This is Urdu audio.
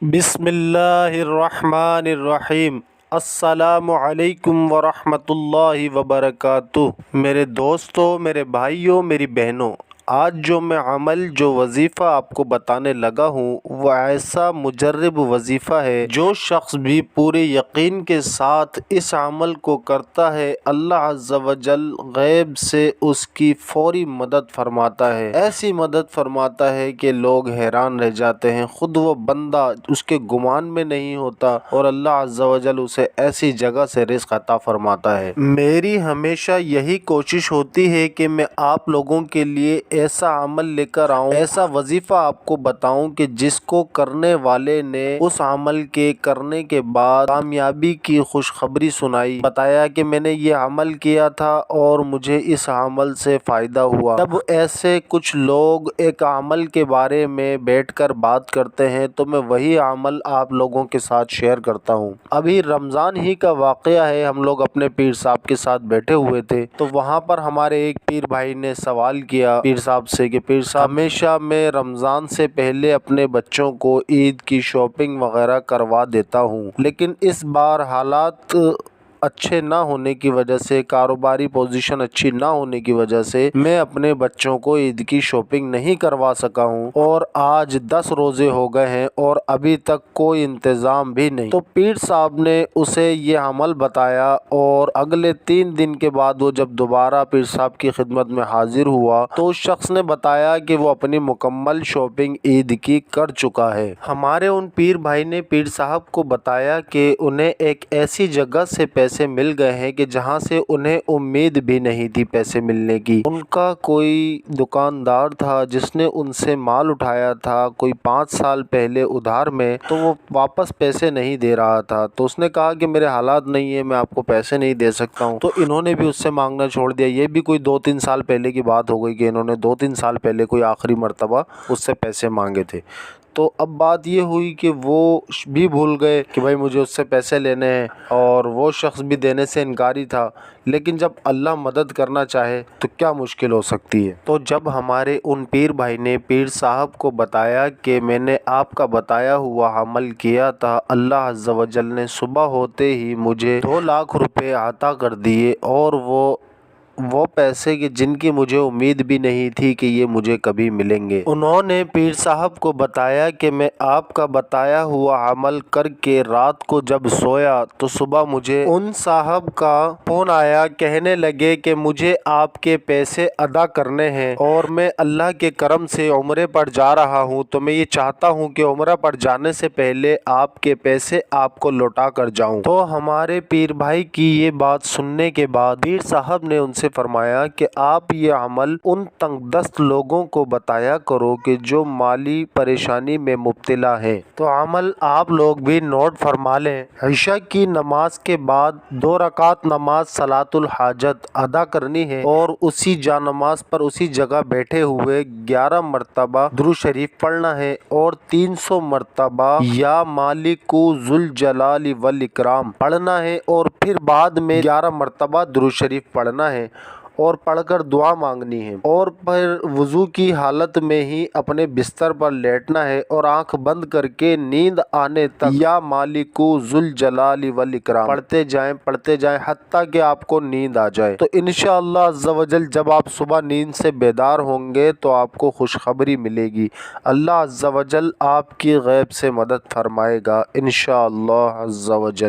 بسم اللہ الرحمن الرحیم۔ السلام علیکم ورحمۃ اللہ وبرکاتہ۔ میرے دوستو، میرے بھائیوں، میری بہنوں، آج جو میں عمل، جو وظیفہ آپ کو بتانے لگا ہوں وہ ایسا مجرب وظیفہ ہے جو شخص بھی پورے یقین کے ساتھ اس عمل کو کرتا ہے، اللہ عز و جل غیب سے اس کی فوری مدد فرماتا ہے۔ ایسی مدد فرماتا ہے کہ لوگ حیران رہ جاتے ہیں، خود وہ بندہ اس کے گمان میں نہیں ہوتا اور اللہ عز و جل اسے ایسی جگہ سے رزق عطا فرماتا ہے۔ میری ہمیشہ یہی کوشش ہوتی ہے کہ میں آپ لوگوں کے لیے ایسا عمل لے کر آؤں، ایسا وظیفہ آپ کو بتاؤں کہ جس کو کرنے والے نے اس عمل کے کرنے کے بعد کامیابی کی خوشخبری سنائی، بتایا کہ میں نے یہ عمل کیا تھا اور مجھے اس عمل سے فائدہ ہوا۔ جب ایسے کچھ لوگ ایک عمل کے بارے میں بیٹھ کر بات کرتے ہیں تو میں وہی عمل آپ لوگوں کے ساتھ شیئر کرتا ہوں۔ ابھی رمضان ہی کا واقعہ ہے، ہم لوگ اپنے پیر صاحب کے ساتھ بیٹھے ہوئے تھے تو وہاں پر ہمارے ایک پیر بھائی نے سوال کیا پیر صاحب سے کہ پیر صاحب، ہمیشہ میں رمضان سے پہلے اپنے بچوں کو عید کی شاپنگ وغیرہ کروا دیتا ہوں، لیکن اس بار حالات اچھے نہ ہونے کی وجہ سے، کاروباری پوزیشن اچھی نہ ہونے کی وجہ سے میں اپنے بچوں کو عید کی شاپنگ نہیں کروا سکا ہوں اور آج 10 روزے ہو گئے ہیں اور ابھی تک کوئی انتظام بھی نہیں۔ تو پیر صاحب نے اسے یہ عمل بتایا اور اگلے 3 دن کے بعد وہ جب دوبارہ پیر صاحب کی خدمت میں حاضر ہوا تو اس شخص نے بتایا کہ وہ اپنی مکمل شاپنگ عید کی کر چکا ہے۔ ہمارے ان پیر بھائی نے پیر صاحب کو بتایا کہ انہیں ایک ایسی جگہ سے پیسے مل گئے ہیں کہ جہاں سے انہیں امید بھی نہیں تھی پیسے ملنے کی۔ ان کا کوئی دکاندار تھا جس نے ان سے مال اٹھایا تھا کوئی 5 سال پہلے ادھار میں، تو وہ واپس پیسے نہیں دے رہا تھا، تو اس نے کہا کہ میرے حالات نہیں ہیں، میں آپ کو پیسے نہیں دے سکتا ہوں۔ تو انہوں نے بھی اس سے مانگنا چھوڑ دیا۔ یہ بھی کوئی 2-3 سال پہلے کی بات ہو گئی کہ انہوں نے 2-3 سال پہلے کوئی آخری مرتبہ اس سے پیسے مانگے تھے۔ تو اب بات یہ ہوئی کہ وہ بھی بھول گئے کہ بھائی مجھے اس سے پیسے لینے ہیں اور وہ شخص بھی دینے سے انکاری تھا، لیکن جب اللہ مدد کرنا چاہے تو کیا مشکل ہو سکتی ہے۔ تو جب ہمارے ان پیر بھائی نے پیر صاحب کو بتایا کہ میں نے آپ کا بتایا ہوا عمل کیا تھا، اللہ عز و جل نے صبح ہوتے ہی مجھے 2 لاکھ روپے عطا کر دیے اور وہ پیسے کہ جن کی مجھے امید بھی نہیں تھی کہ یہ مجھے کبھی ملیں گے۔ انہوں نے پیر صاحب کو بتایا کہ میں آپ کا بتایا ہوا عمل کر کے رات کو جب سویا تو صبح مجھے ان صاحب کا فون آیا، کہنے لگے کہ مجھے آپ کے پیسے ادا کرنے ہیں اور میں اللہ کے کرم سے عمرے پر جا رہا ہوں، تو میں یہ چاہتا ہوں کہ عمرہ پر جانے سے پہلے آپ کے پیسے آپ کو لوٹا کر جاؤں۔ تو ہمارے پیر بھائی کی یہ بات سننے کے بعد پیر صاحب نے ان سے فرمایا کہ آپ یہ عمل ان تنگ دست لوگوں کو بتایا کرو کہ جو مالی پریشانی میں مبتلا ہیں۔ تو عمل آپ لوگ بھی نوٹ فرما لیں۔ عشاء کی نماز کے بعد 2 رکعت نماز صلاۃ الحاجت ادا کرنی ہے اور اسی جا نماز پر اسی جگہ بیٹھے ہوئے 11 مرتبہ درود شریف پڑھنا ہے اور 300 مرتبہ یا مالک ذوالجلال والاکرام پڑھنا ہے اور پھر بعد میں 11 مرتبہ درود شریف پڑھنا ہے اور پڑھ کر دعا مانگنی ہے اور پھر وضو کی حالت میں ہی اپنے بستر پر لیٹنا ہے اور آنکھ بند کر کے نیند آنے تک یا مالک ذوالجلال والاکرام پڑھتے جائیں حتیٰ کہ آپ کو نیند آ جائے۔ تو انشاءاللہ عز و جل جب آپ صبح نیند سے بیدار ہوں گے تو آپ کو خوشخبری ملے گی، اللہ عز و جل آپ کی غیب سے مدد فرمائے گا انشاءاللہ عز و جل۔